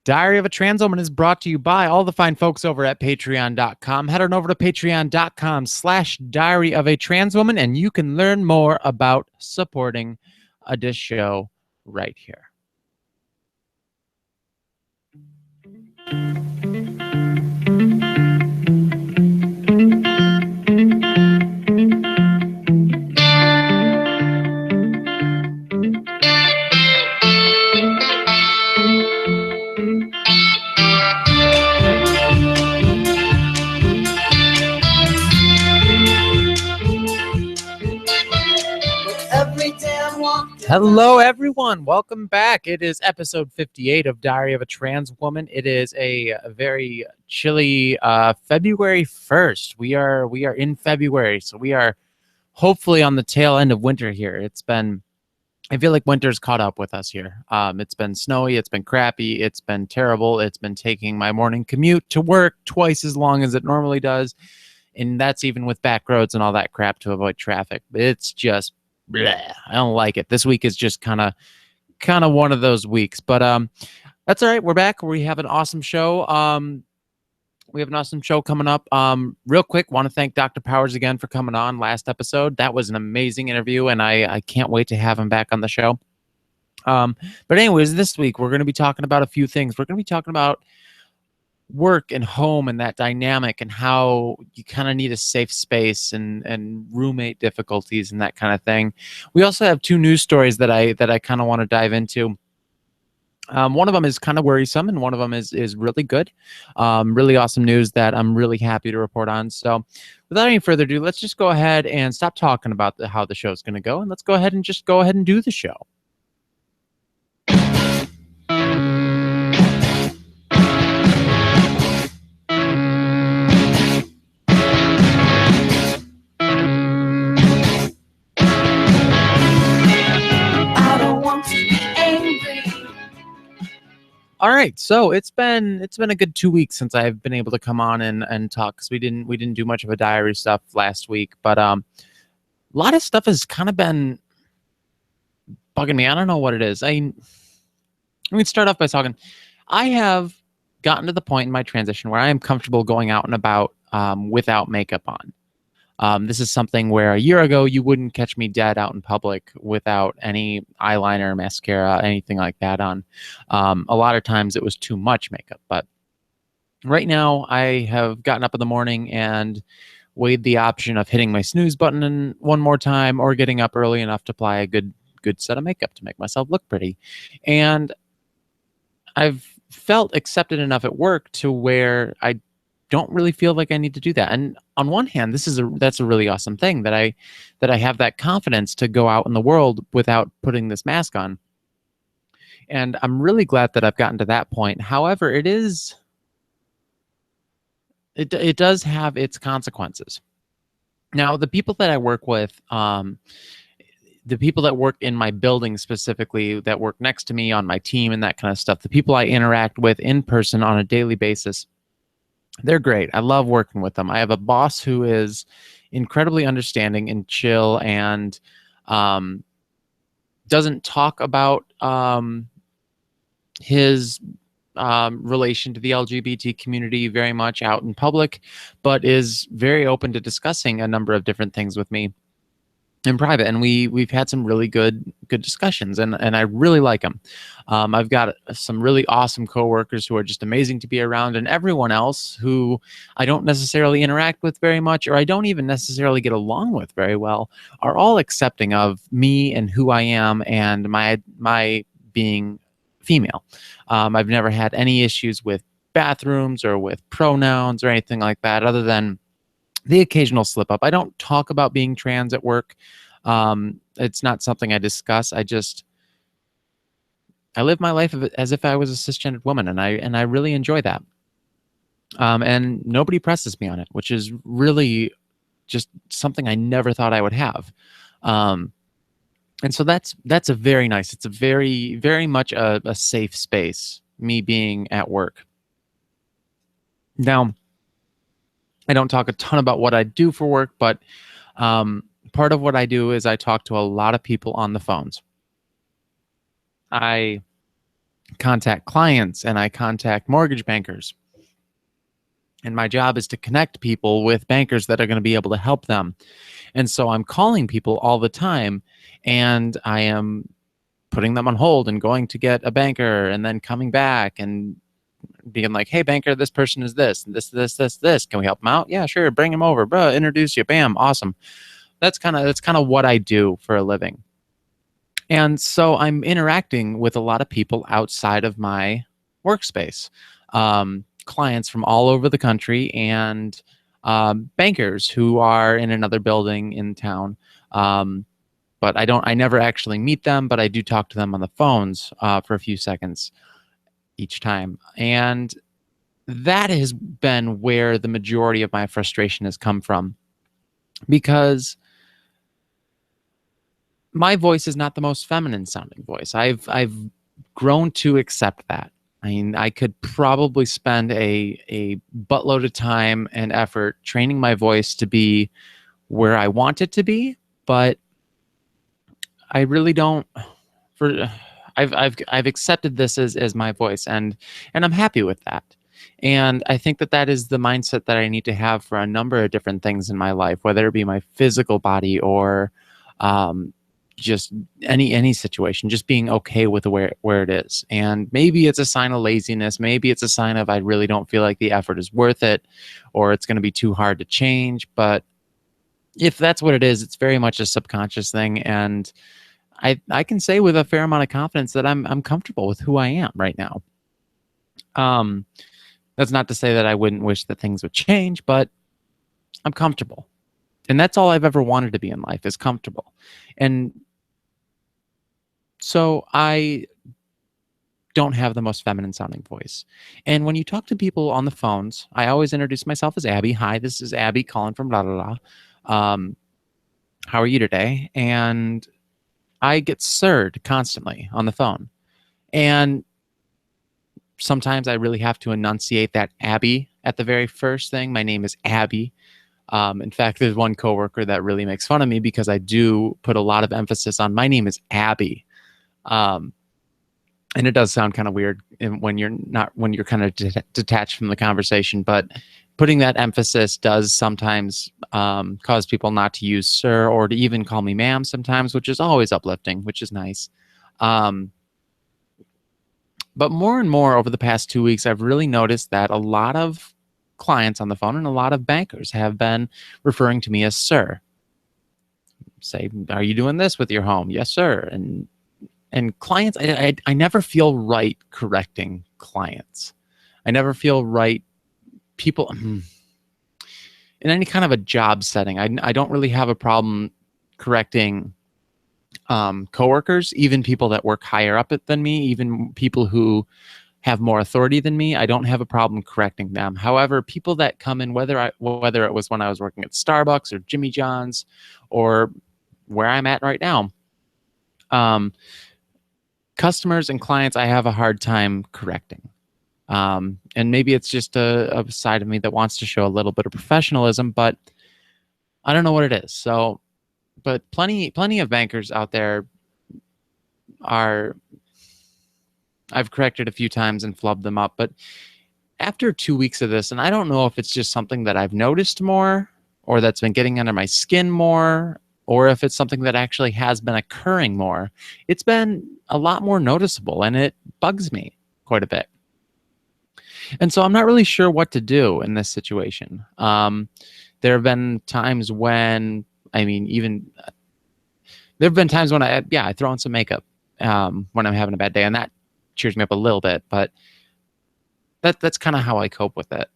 Diary of a Trans Woman is brought to you by all the fine folks over at patreon.com. Head on over to patreon.com/Diary of a Trans Woman, and you can learn more about supporting this show right here. Hello, everyone. Welcome back. It is episode 58 of Diary of a Trans Woman. It is a very chilly February 1st. We are in February, so we are hopefully on the tail end of winter here. I feel like winter's caught up with us here. It's been snowy, it's been crappy, it's been terrible. It's been taking my morning commute to work twice as long as it normally does, and that's even with back roads and all that crap to avoid traffic. It's just bleh. I don't like it. This week is just kind of one of those weeks, but that's all right. We're back. We have an awesome show. We have an awesome show coming up. Real quick, want to thank Dr. Powers again for coming on last episode. That was an amazing interview, and I can't wait to have him back on the show. But anyways, this week we're going to be talking about a few things. We're going to be talking about work and home and that dynamic and how you kind of need a safe space and roommate difficulties and that kind of thing. We also have two news stories that I kind of want to dive into. One of them is kind of worrisome, and one of them is really good. Really awesome news that I'm really happy to report on. So without any further ado, let's just go ahead and stop talking about how the show's going to go, and let's go ahead and do the show. All right, so it's been a good 2 weeks since I've been able to come on and talk, because we didn't do much of a diary stuff last week, but a lot of stuff has kind of been bugging me. I don't know what it is. Let me start off by talking. I have gotten to the point in my transition where I am comfortable going out and about without makeup on. This is something where a year ago you wouldn't catch me dead out in public without any eyeliner, mascara, anything like that on. A lot of times it was too much makeup, but right now I have gotten up in the morning and weighed the option of hitting my snooze button one more time or getting up early enough to apply a good set of makeup to make myself look pretty. And I've felt accepted enough at work to where I don't really feel like I need to do that. And on one hand, that's a really awesome thing that I have that confidence to go out in the world without putting this mask on. And I'm really glad that I've gotten to that point. However, it does have its consequences. Now, the people that I work with, the people that work in my building specifically, that work next to me on my team and that kind of stuff, the people I interact with in person on a daily basis, they're great. I love working with them. I have a boss who is incredibly understanding and chill and doesn't talk about his relation to the LGBT community very much out in public, but is very open to discussing a number of different things with me in private, and we've had some really good discussions, and I really like them. I've got some really awesome coworkers who are just amazing to be around, and everyone else who I don't necessarily interact with very much, or I don't even necessarily get along with very well, are all accepting of me and who I am and my being female. I've never had any issues with bathrooms or with pronouns or anything like that, other than the occasional slip up. I don't talk about being trans at work. It's not something I discuss. I live my life as if I was a cisgendered woman, and I really enjoy that. And nobody presses me on it, which is really just something I never thought I would have. And so that's a very nice. It's a very, very much a safe space, me being at work. Now, I don't talk a ton about what I do for work, but part of what I do is I talk to a lot of people on the phones. I contact clients and I contact mortgage bankers. And my job is to connect people with bankers that are going to be able to help them. And so I'm calling people all the time, and I am putting them on hold and going to get a banker and then coming back and being like, hey, banker, this person is this, this. Can we help them out? Yeah, sure. Bring him over. Bro, introduce you. Bam. Awesome. That's kind of what I do for a living. And so I'm interacting with a lot of people outside of my workspace, clients from all over the country, and bankers who are in another building in town. But I never actually meet them, but I do talk to them on the phones for a few seconds each time. And that has been where the majority of my frustration has come from, because my voice is not the most feminine sounding voice. I've grown to accept that. I mean, I could probably spend a buttload of time and effort training my voice to be where I want it to be, but I really don't. I've accepted this as my voice, and I'm happy with that. And I think that is the mindset that I need to have for a number of different things in my life, whether it be my physical body or just any situation, just being okay with where it is. And maybe it's a sign of laziness, maybe it's a sign of I really don't feel like the effort is worth it, or it's going to be too hard to change. But if that's what it is, it's very much a subconscious thing. And I can say with a fair amount of confidence that I'm comfortable with who I am right now. That's not to say that I wouldn't wish that things would change, but I'm comfortable. And that's all I've ever wanted to be in life, is comfortable. And so I don't have the most feminine sounding voice. And when you talk to people on the phones, I always introduce myself as Abby. Hi, this is Abby calling from blah, blah, blah. How are you today? And I get sirred constantly on the phone. And sometimes I really have to enunciate that Abby at the very first thing. My name is Abby. In fact, there's one coworker that really makes fun of me because I do put a lot of emphasis on my name is Abby. And it does sound kind of weird when you're kind of detached from the conversation, but putting that emphasis does sometimes cause people not to use sir or to even call me ma'am sometimes, which is always uplifting, which is nice. But more and more over the past 2 weeks, I've really noticed that a lot of clients on the phone and a lot of bankers have been referring to me as sir. Say, are you doing this with your home? Yes, sir. And clients, I never feel right correcting clients. I never feel right people in any kind of a job setting. I don't really have a problem correcting coworkers, even people that work higher up than me, even people who have more authority than me. I don't have a problem correcting them. However, people that come in, whether it was when I was working at Starbucks or Jimmy John's or where I'm at right now, customers and clients, I have a hard time correcting. And maybe it's just a side of me that wants to show a little bit of professionalism, but I don't know what it is. So, but plenty of bankers out there I've corrected a few times and flubbed them up. But after 2 weeks of this, and I don't know if it's just something that I've noticed more or that's been getting under my skin more, or if it's something that actually has been occurring more, it's been a lot more noticeable and it bugs me quite a bit. And so I'm not really sure what to do in this situation. There have been times when, there have been times when I throw on some makeup when I'm having a bad day, and that cheers me up a little bit, but that's kind of how I cope with it.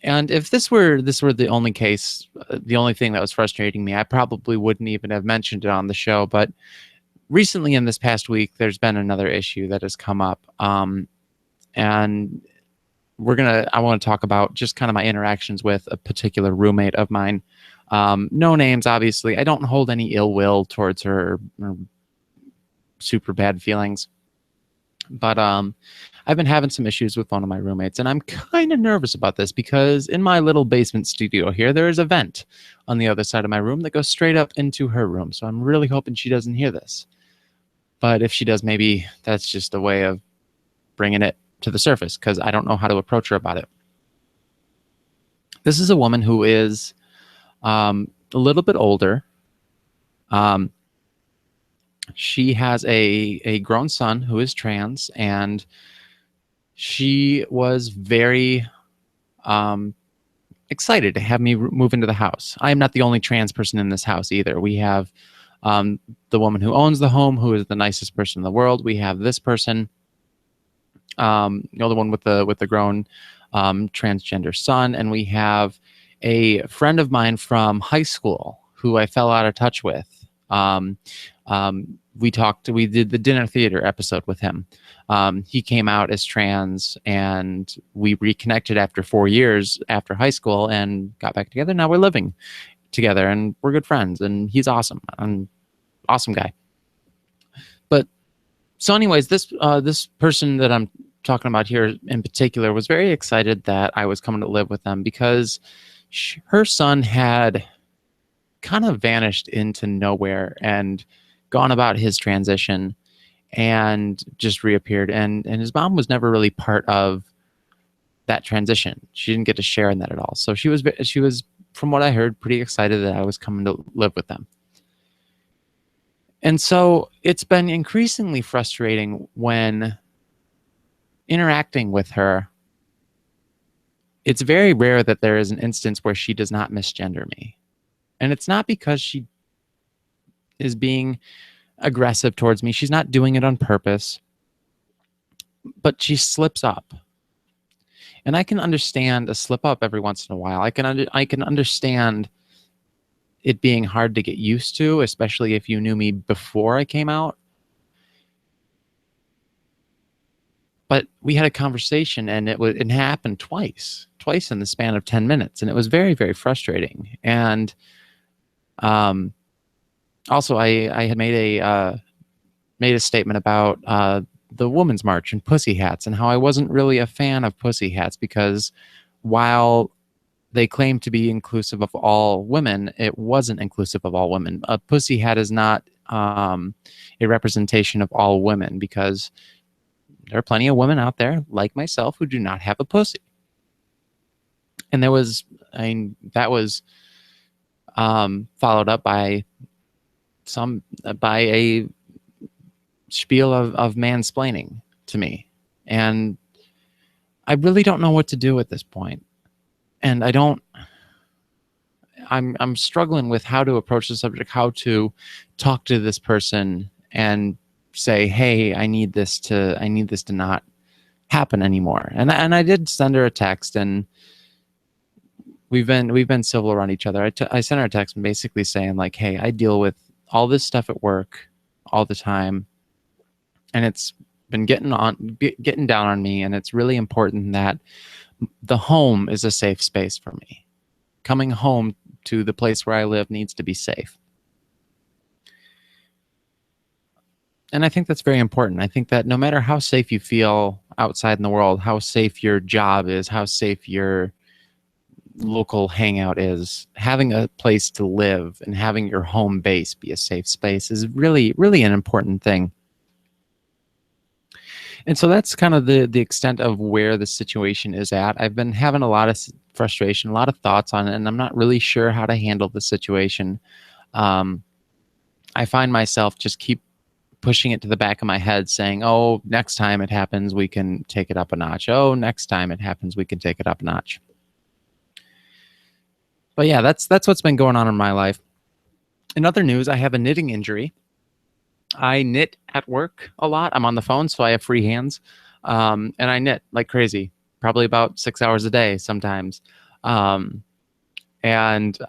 And if this were the only case, the only thing that was frustrating me, I probably wouldn't even have mentioned it on the show. But recently, in this past week, there's been another issue that has come up, and I want to talk about just kind of my interactions with a particular roommate of mine. No names, obviously. I don't hold any ill will towards her or super bad feelings. But I've been having some issues with one of my roommates, and I'm kind of nervous about this because in my little basement studio here, there is a vent on the other side of my room that goes straight up into her room. So I'm really hoping she doesn't hear this. But if she does, maybe that's just a way of bringing it to the surface, because I don't know how to approach her about it. This is a woman who is a little bit older. She has a grown son who is trans, and she was very excited to have me move into the house. I am not the only trans person in this house either. We have the woman who owns the home, who is the nicest person in the world. We have this person, the one with the grown transgender son, and we have a friend of mine from high school who I fell out of touch with. We did the dinner theater episode with him. He came out as trans, and we reconnected after 4 years after high school and got back together. Now we're living together and we're good friends, and he's awesome. Awesome guy. But so anyways, this person that I'm talking about here in particular was very excited that I was coming to live with them, because her son had kind of vanished into nowhere and gone about his transition and just reappeared, and his mom was never really part of that transition. She didn't get to share in that at all. So she was, from what I heard, pretty excited that I was coming to live with them. And so it's been increasingly frustrating when interacting with her. It's very rare that there is an instance where she does not misgender me. And it's not because she is being aggressive towards me. She's not doing it on purpose, but she slips up. And I can understand a slip up every once in a while. I can understand it being hard to get used to, especially if you knew me before I came out. But we had a conversation, and it happened twice in the span of 10 minutes, and it was very, very frustrating. And also, I had made a statement about the Women's March and pussy hats, and how I wasn't really a fan of pussy hats, because while they claim to be inclusive of all women, it wasn't inclusive of all women. A pussy hat is not a representation of all women, because there are plenty of women out there like myself who do not have a pussy. And that was followed up by a spiel of mansplaining to me, and I really don't know what to do at this point. And I'm struggling with how to approach the subject, how to talk to this person and say, hey, I need this to not happen anymore. And I did send her a text, and we've been civil around each other. I sent her a text basically saying, like, hey, I deal with all this stuff at work all the time, and it's been getting down on me, and it's really important that the home is a safe space for me. Coming home to the place where I live needs to be safe. And I think that's very important. I think that no matter how safe you feel outside in the world, how safe your job is, how safe your local hangout is, having a place to live and having your home base be a safe space is really, really an important thing. And so that's kind of the extent of where the situation is at. I've been having a lot of frustration, a lot of thoughts on it, and I'm not really sure how to handle the situation. I find myself just keep pushing it to the back of my head, saying, oh, next time it happens, we can take it up a notch. Oh, next time it happens, we can take it up a notch. But yeah, that's what's been going on in my life. In other news, I have a knitting injury. I knit at work a lot. I'm on the phone, so I have free hands. And I knit like crazy, probably about 6 hours a day sometimes. And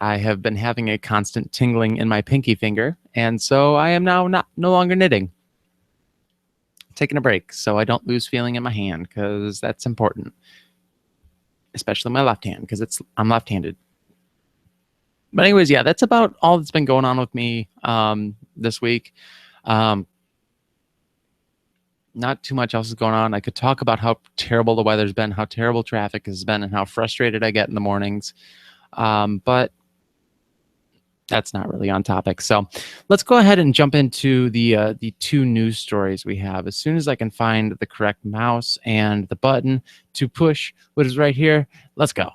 I have been having a constant tingling in my pinky finger. And so I am now no longer knitting. Taking a break so I don't lose feeling in my hand, because that's important. Especially my left hand, because I'm left-handed. But anyways, yeah, that's about all that's been going on with me this week. Not too much else is going on. I could talk about how terrible the weather's been, how terrible traffic has been, and how frustrated I get in the mornings. But that's not really on topic. So let's go ahead and jump into the two news stories we have. As soon as I can find the correct mouse and the button to push what is right here, let's go.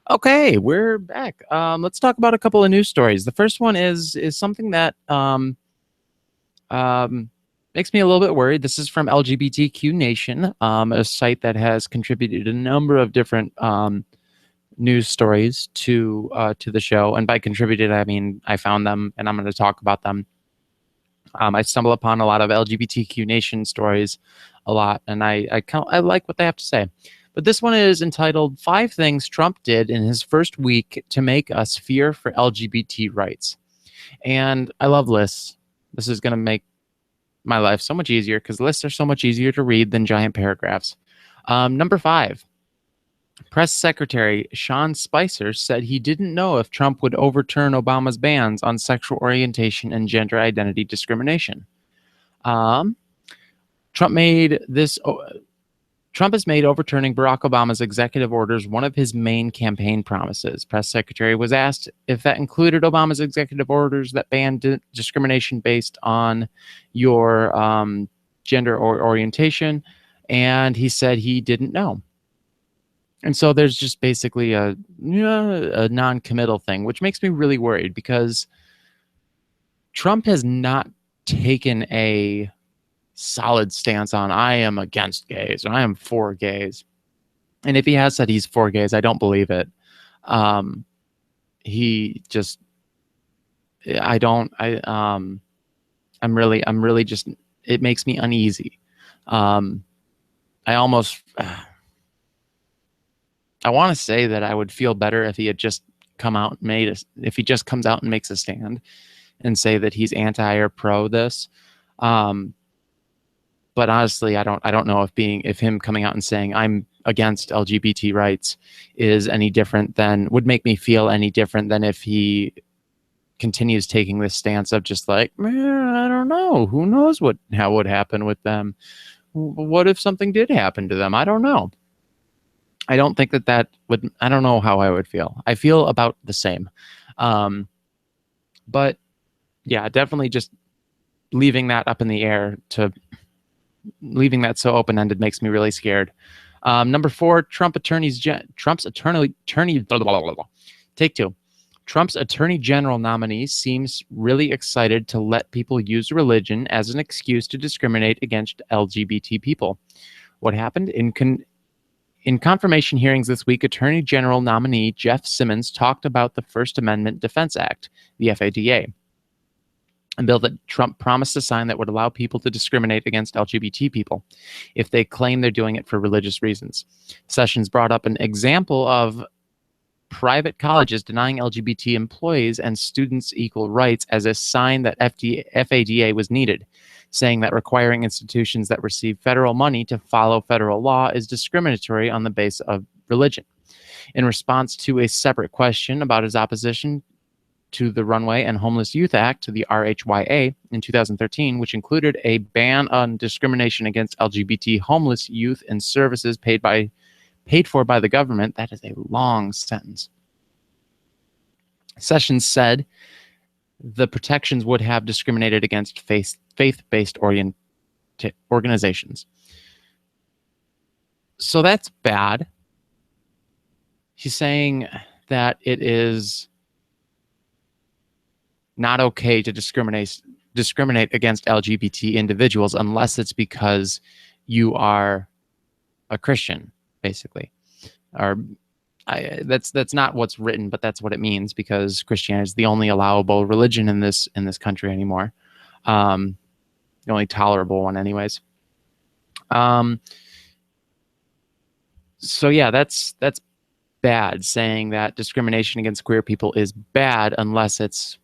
Okay, we're back. Let's talk about a couple of news stories. The first one is something that makes me a little bit worried. This is from LGBTQ Nation, a site that has contributed a number of different news stories to the show. And by contributed, I mean I found them, and I'm going to talk about them. I stumble upon a lot of LGBTQ Nation stories a lot, and I like what they have to say. But this one is entitled 5 Things Trump Did in His First Week to Make Us Fear for LGBT Rights. And I love lists. This is going to make my life so much easier because lists are so much easier to read than giant paragraphs. Number 5. Press Secretary Sean Spicer said he didn't know if Trump would overturn Obama's bans on sexual orientation and gender identity discrimination. Um, Trump has made overturning Barack Obama's executive orders one of his main campaign promises. Press Secretary was asked if that included Obama's executive orders that banned discrimination based on your gender or orientation, and he said he didn't know. And so there's just basically a non-committal thing, which makes me really worried because Trump has not taken a solid stance on I am against gays or I am for gays. And if he has said he's for gays, I don't believe it. He just, I'm really just, it makes me uneasy. I want to say that I would feel better if he had just if he just comes out and makes a stand and say that he's anti or pro this. But honestly, I don't know if him coming out and saying I'm against LGBT rights is any different would make me feel any different than if he continues taking this stance of just like, man, I don't know. Who knows how would happen with them? What if something did happen to them? I don't know. I don't think that would, I don't know how I would feel. I feel about the same. But yeah, definitely just leaving that up in the air leaving that so open-ended makes me really scared. Number 4, Trump's attorney, take 2. Trump's attorney general nominee seems really excited to let people use religion as an excuse to discriminate against LGBT people. What happened? In confirmation hearings this week, Attorney General nominee Jeff Simmons talked about the First Amendment Defense Act, the FADA, a bill that Trump promised to sign that would allow people to discriminate against LGBT people if they claim they're doing it for religious reasons. Sessions brought up an example of private colleges denying LGBT employees and students equal rights as a sign that FADA was needed, saying that requiring institutions that receive federal money to follow federal law is discriminatory on the basis of religion. In response to a separate question about his opposition to the Runaway and Homeless Youth Act, the RHYA, in 2013, which included a ban on discrimination against LGBT homeless youth and services paid for by the government. That is a long sentence. Sessions said the protections would have discriminated against faith-based organizations. So that's bad. He's saying that it is not okay to discriminate against LGBT individuals unless it's because you are a Christian, basically. That's not what's written, but that's what it means, because Christianity is the only allowable religion in this country anymore. The only tolerable one, anyways. So yeah, that's bad, saying that discrimination against queer people is bad unless it's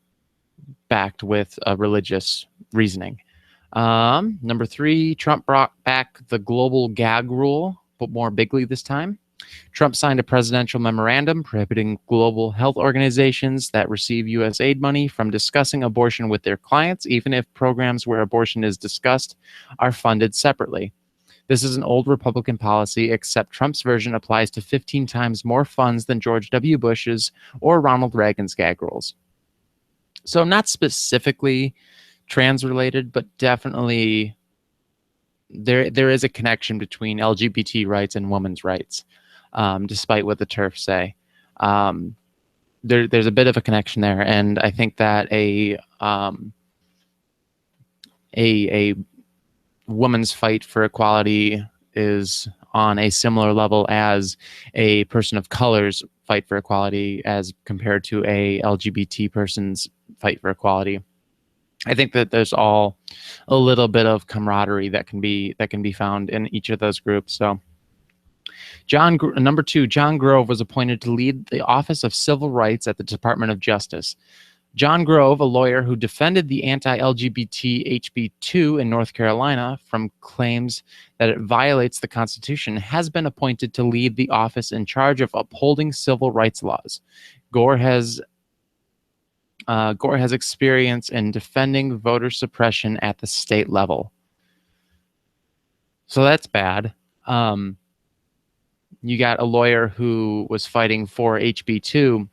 backed with a religious reasoning. Number 3, Trump brought back the global gag rule, but more bigly this time. Trump signed a presidential memorandum prohibiting global health organizations that receive U.S. aid money from discussing abortion with their clients, even if programs where abortion is discussed are funded separately. This is an old Republican policy, except Trump's version applies to 15 times more funds than George W. Bush's or Ronald Reagan's gag rules. So not specifically trans-related, but definitely there is a connection between LGBT rights and women's rights, despite what the TERFs say. There's a bit of a connection there, and I think that a woman's fight for equality is on a similar level as a person of color's fight for equality as compared to a LGBT person's fight for equality. I think that there's all a little bit of camaraderie that can be found in each of those groups. So number 2, John Grove was appointed to lead the Office of Civil Rights at the Department of Justice. John Grove, a lawyer who defended the anti-LGBT HB 2 in North Carolina from claims that it violates the Constitution, has been appointed to lead the office in charge of upholding civil rights laws. Gore has experience in defending voter suppression at the state level. So that's bad. You got a lawyer who was fighting for HB 2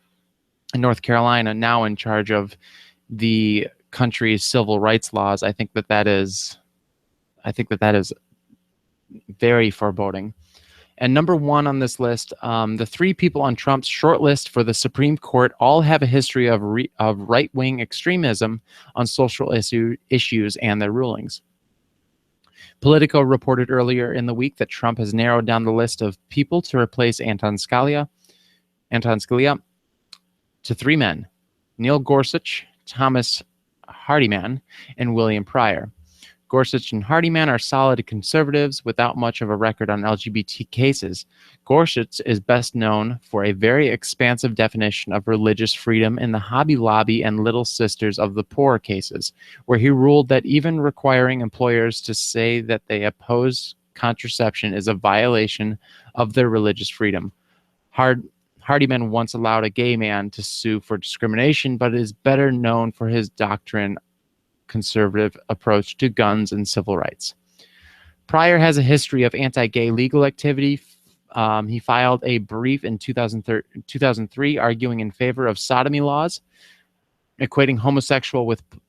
in North Carolina, now in charge of the country's civil rights laws. I think that is very foreboding. And number 1 on this list, the 3 people on Trump's short list for the Supreme Court all have a history of right-wing extremism on social issues and their rulings. Politico reported earlier in the week that Trump has narrowed down the list of people to replace Anton Scalia to 3 men: Neil Gorsuch, Thomas Hardiman, and William Pryor. Gorsuch and Hardiman are solid conservatives without much of a record on LGBT cases. Gorsuch is best known for a very expansive definition of religious freedom in the Hobby Lobby and Little Sisters of the Poor cases, where he ruled that even requiring employers to say that they oppose contraception is a violation of their religious freedom. Hardiman once allowed a gay man to sue for discrimination, but is better known for his doctrine conservative approach to guns and civil rights. Pryor has a history of anti-gay legal activity. He filed a brief in 2003 arguing in favor of sodomy laws, equating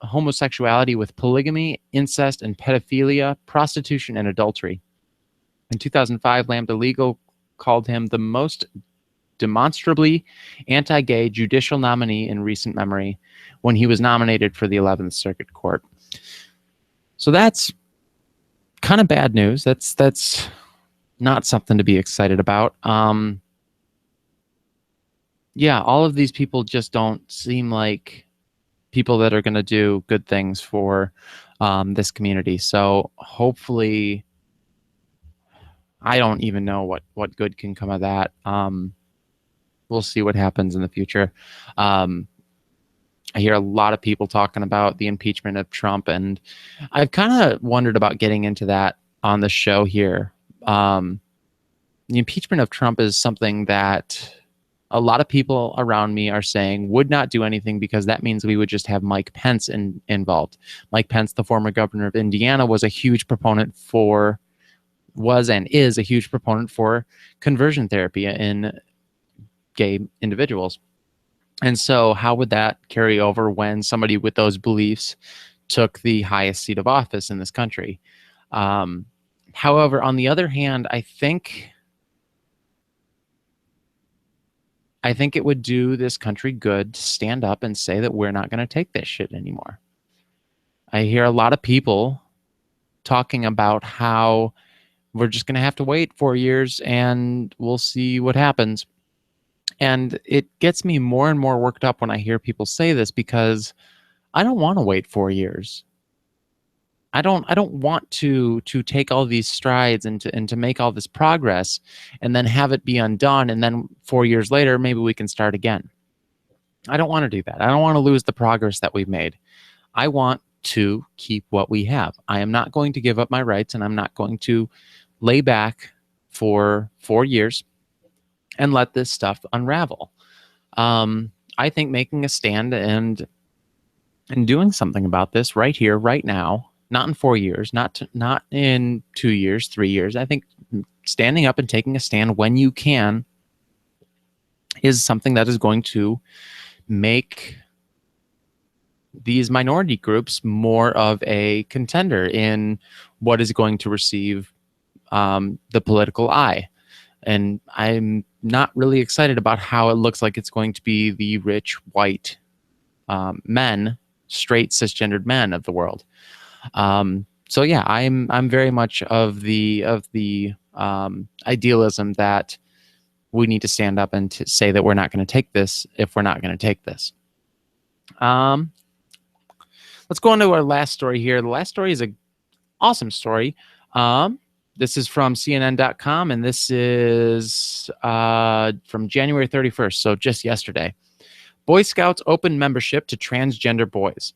homosexuality with polygamy, incest, and pedophilia, prostitution, and adultery. In 2005, Lambda Legal called him the most demonstrably anti-gay judicial nominee in recent memory when he was nominated for the 11th Circuit Court. So that's kind of bad news. That's not something to be excited about. Yeah, all of these people just don't seem like people that are going to do good things for this community. So hopefully, I don't even know what good can come of that. We'll see what happens in the future. I hear a lot of people talking about the impeachment of Trump, and I've kind of wondered about getting into that on the show here. The impeachment of Trump is something that a lot of people around me are saying would not do anything because that means we would just have Mike Pence involved. Mike Pence, the former governor of Indiana, was and is a huge proponent for conversion therapy in gay individuals. And so how would that carry over when somebody with those beliefs took the highest seat of office in this country? However, on the other hand, I think it would do this country good to stand up and say that we're not going to take this shit anymore. I hear a lot of people talking about how we're just going to have to wait 4 years and we'll see what happens. And it gets me more and more worked up when I hear people say this because I don't want to wait 4 years. I don't want to take all these strides and to make all this progress and then have it be undone, and then 4 years later maybe we can start again. I don't want to do that. I don't want to lose the progress that we've made. I want to keep what we have. I am not going to give up my rights, and I'm not going to lay back for 4 years and let this stuff unravel. I think making a stand and doing something about this right here, right now, not in 4 years, not in 2 years, 3 years. I think standing up and taking a stand when you can is something that is going to make these minority groups more of a contender in what is going to receive the political eye. And I'm not really excited about how it looks like it's going to be the rich, white men, straight, cisgendered men of the world. So yeah, I'm very much of the idealism that we need to stand up and to say that we're not going to take this if we're not going to take this. Let's go on to our last story here. The last story is an awesome story. This is from CNN.com, and this is from January 31st, so just yesterday. Boy Scouts open membership to transgender boys.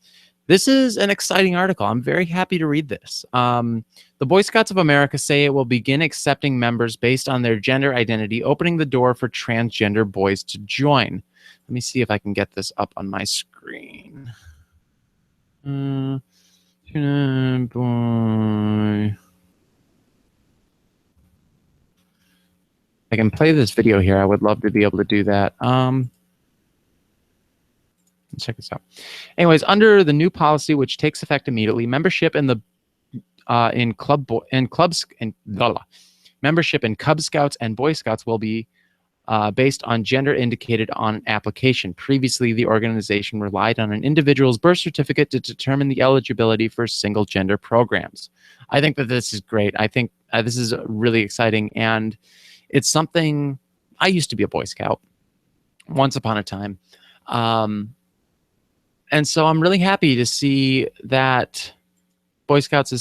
This is an exciting article. I'm very happy to read this. The Boy Scouts of America say it will begin accepting members based on their gender identity, opening the door for transgender boys to join. Let me see if I can get this up on my screen. Boy. I can play this video here. I would love to be able to do that. Check this out. Anyways, under the new policy, which takes effect immediately, membership in the membership in Cub Scouts and Boy Scouts will be based on gender indicated on an application. Previously, the organization relied on an individual's birth certificate to determine the eligibility for single gender programs. I think that this is great. I think this is really exciting, and it's something. I used to be a Boy Scout once upon a time. And so I'm really happy to see that Boy Scouts,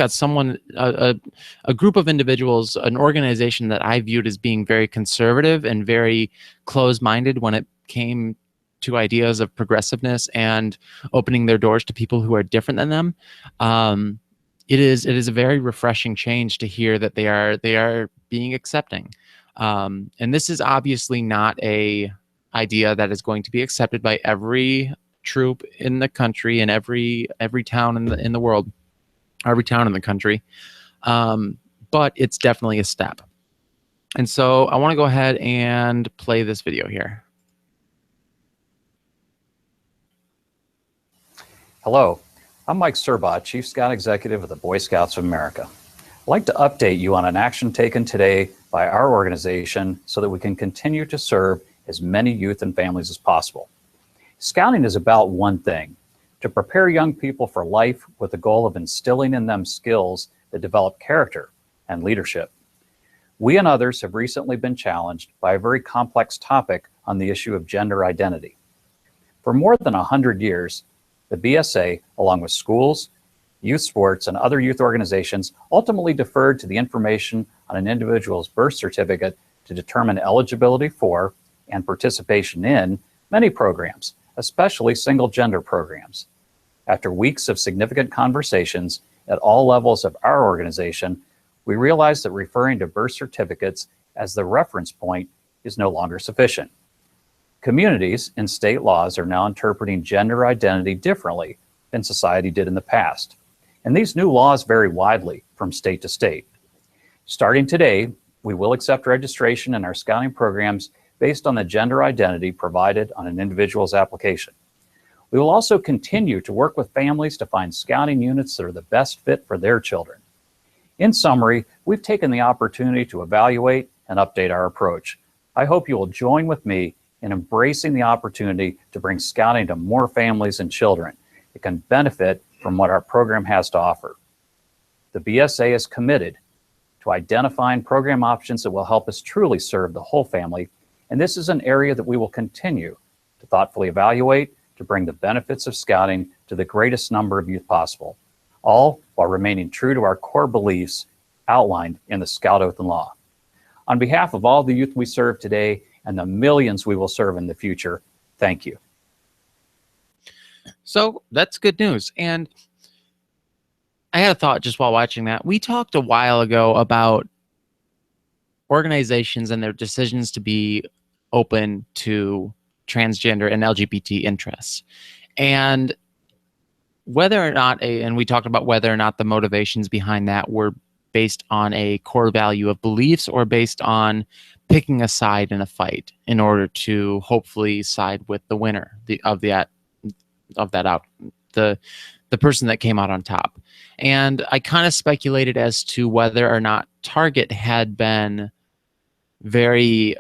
someone, a group of individuals, an organization that I viewed as being very conservative and very closed-minded when it came to ideas of progressiveness and opening their doors to people who are different than them. It is a very refreshing change to hear that they are being accepting. And this is obviously not a idea that is going to be accepted by every troop in the country and every town in the world, every town in the country, but it's definitely a step. And so I want to go ahead and play this video here. Hello, I'm Mike Serbat, Chief Scout Executive of the Boy Scouts of America. I'd like to update you on an action taken today by our organization so that we can continue to serve as many youth and families as possible. Scouting is about one thing: to prepare young people for life with the goal of instilling in them skills that develop character and leadership. We and others have recently been challenged by a very complex topic on the issue of gender identity. For more than 100 years, the BSA, along with schools, youth sports, and other youth organizations, ultimately deferred to the information on an individual's birth certificate to determine eligibility for and participation in many programs, especially single-gender programs. After weeks of significant conversations at all levels of our organization, we realized that referring to birth certificates as the reference point is no longer sufficient. Communities and state laws are now interpreting gender identity differently than society did in the past, and these new laws vary widely from state to state. Starting today, we will accept registration in our scouting programs based on the gender identity provided on an individual's application. We will also continue to work with families to find scouting units that are the best fit for their children. In summary, we've taken the opportunity to evaluate and update our approach. I hope you will join with me in embracing the opportunity to bring scouting to more families and children that can benefit from what our program has to offer. The BSA is committed to identifying program options that will help us truly serve the whole family, and this is an area that we will continue to thoughtfully evaluate to bring the benefits of scouting to the greatest number of youth possible, all while remaining true to our core beliefs outlined in the Scout Oath and Law. On behalf of all the youth we serve today and the millions we will serve in the future, Thank you. So that's good news. And I had a thought just while watching that. We talked a while ago about organizations and their decisions to be open to transgender and LGBT interests. And whether or not and we talked about whether or not the motivations behind that were based on a core value of beliefs or based on picking a side in a fight in order to hopefully side with the winner of that out the person that came out on top. And I kind of speculated as to whether or not Target had been very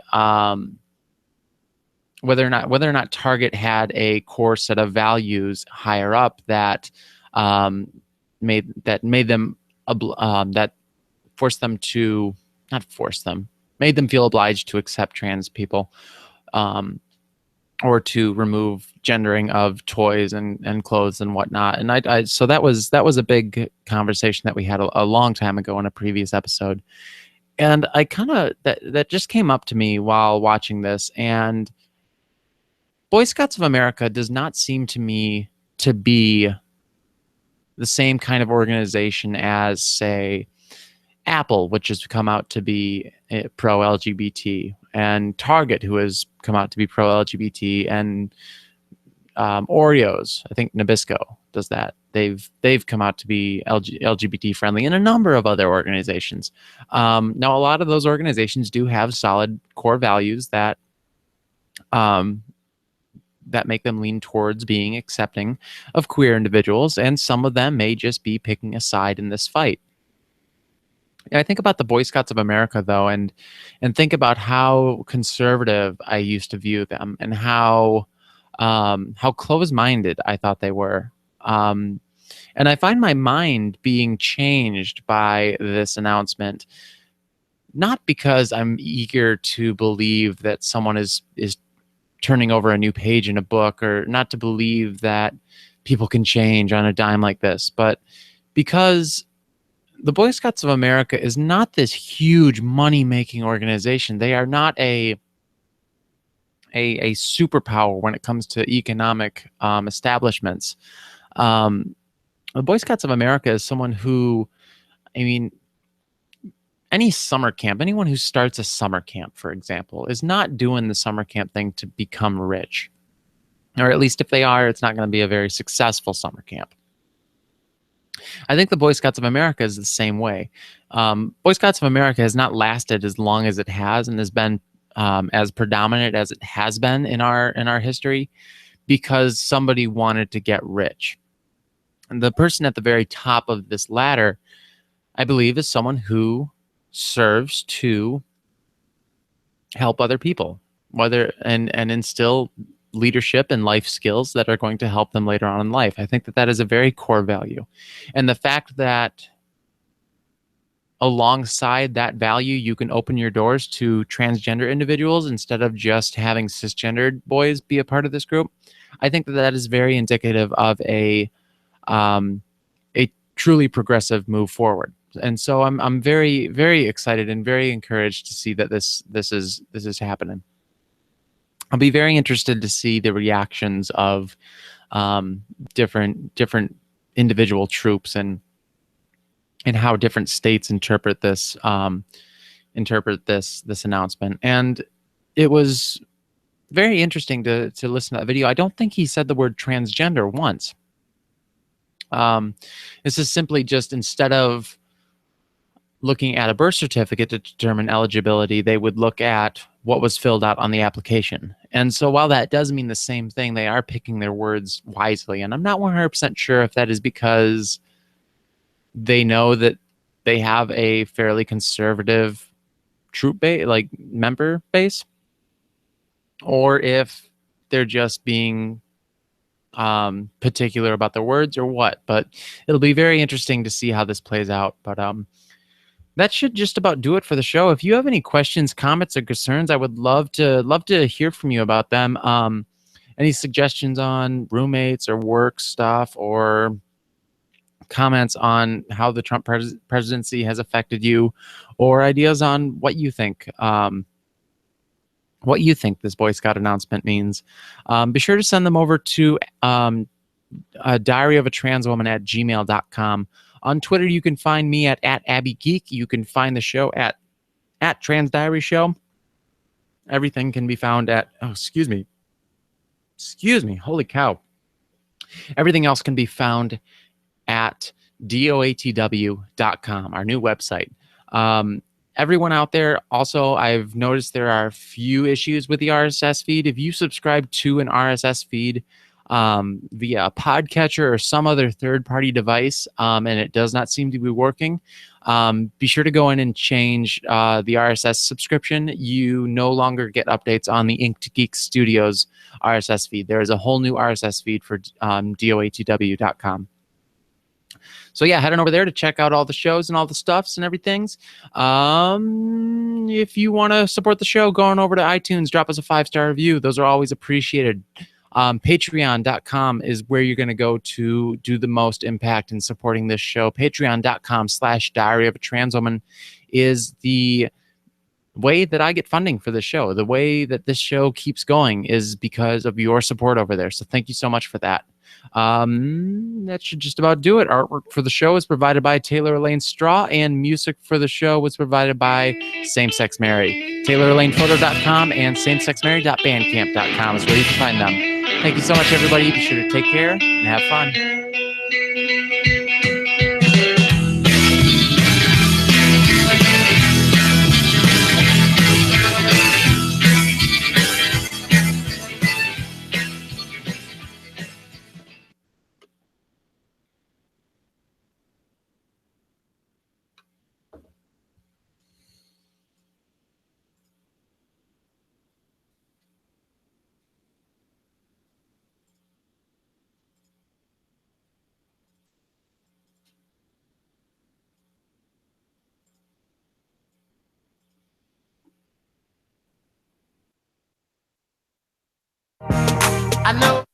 whether or not Target had a core set of values higher up that made them that forced them to not force them made them feel obliged to accept trans people, or to remove gendering of toys and clothes and whatnot. And I so that was a big conversation that we had a long time ago in a previous episode. And I kind of that just came up to me while watching this. And Boy Scouts of America does not seem to me to be the same kind of organization as, say, Apple, which has come out to be pro-LGBT, and Target, who has come out to be pro-LGBT, and Oreos. I think Nabisco does that. They've come out to be LGBT friendly, and a number of other organizations. Now, a lot of those organizations do have solid core values that make them lean towards being accepting of queer individuals, and some of them may just be picking a side in this fight. I think about the Boy Scouts of America, though, and think about how conservative I used to view them, and how close-minded I thought they were. And I find my mind being changed by this announcement, not because I'm eager to believe that someone is turning over a new page in a book, or not to believe that people can change on a dime like this, but because the Boy Scouts of America is not this huge money-making organization. They are not a superpower when it comes to economic establishments. The Boy Scouts of America is someone who, I mean, any summer camp, anyone who starts a summer camp, for example, is not doing the summer camp thing to become rich. Or at least if they are, it's not going to be a very successful summer camp. I think the Boy Scouts of America is the same way. Boy Scouts of America has not lasted as long as it has, and has been as predominant as it has been in our history, because somebody wanted to get rich. And the person at the very top of this ladder, I believe, is someone who serves to help other people, and instill leadership and life skills that are going to help them later on in life. I think that is a very core value. And the fact that alongside that value, you can open your doors to transgender individuals instead of just having cisgendered boys be a part of this group, I think that is very indicative of a truly progressive move forward. And so I'm very, very excited and very encouraged to see that this is happening. I'll be very interested to see the reactions of different individual troops, and how different states interpret this announcement. And it was very interesting to listen to that video. I don't think he said the word transgender once. This is simply just, instead of looking at a birth certificate to determine eligibility, they would look at what was filled out on the application. And so while that does mean the same thing, they are picking their words wisely. And I'm not 100% sure if that is because they know that they have a fairly conservative member base, or if they're just being particular about their words, or what. But it'll be very interesting to see how this plays out. But that should just about do it for the show. If you have any questions, comments, or concerns, I would love to hear from you about them. Any suggestions on roommates or work stuff, or comments on how the Trump presidency has affected you, or ideas on what you think what you think this Boy Scout announcement means. Be sure to send them over to diaryofatranswoman@gmail.com. On Twitter, you can find me at @AbbyGeek. You can find the show at Trans Diary Show. Everything can be found at, excuse me, holy cow. Everything else can be found at doatw.com, our new website. Everyone out there, also, I've noticed there are a few issues with the RSS feed. If you subscribe to an RSS feed via a podcatcher or some other third-party device, and it does not seem to be working, be sure to go in and change the RSS subscription. You no longer get updates on the Inked Geek Studios RSS feed. There is a whole new RSS feed for doatw.com. So yeah, head on over there to check out all the shows and all the stuffs and everythings. If you want to support the show, go on over to iTunes, drop us a 5-star review. Those are always appreciated. Patreon.com is where you're going to go to do the most impact in supporting this show. Patreon.com/Diary of a Trans Woman is the way that I get funding for the show. The way that this show keeps going is because of your support over there. So thank you so much for that. That should just about do it. Artwork for the show is provided by Taylor Elaine Straw, and music for the show was provided by Same Sex Mary. TaylorElainePhoto.com and SameSexMary.bandcamp.com is where you can find them. Thank you so much, everybody. Be sure to take care and have fun. I know.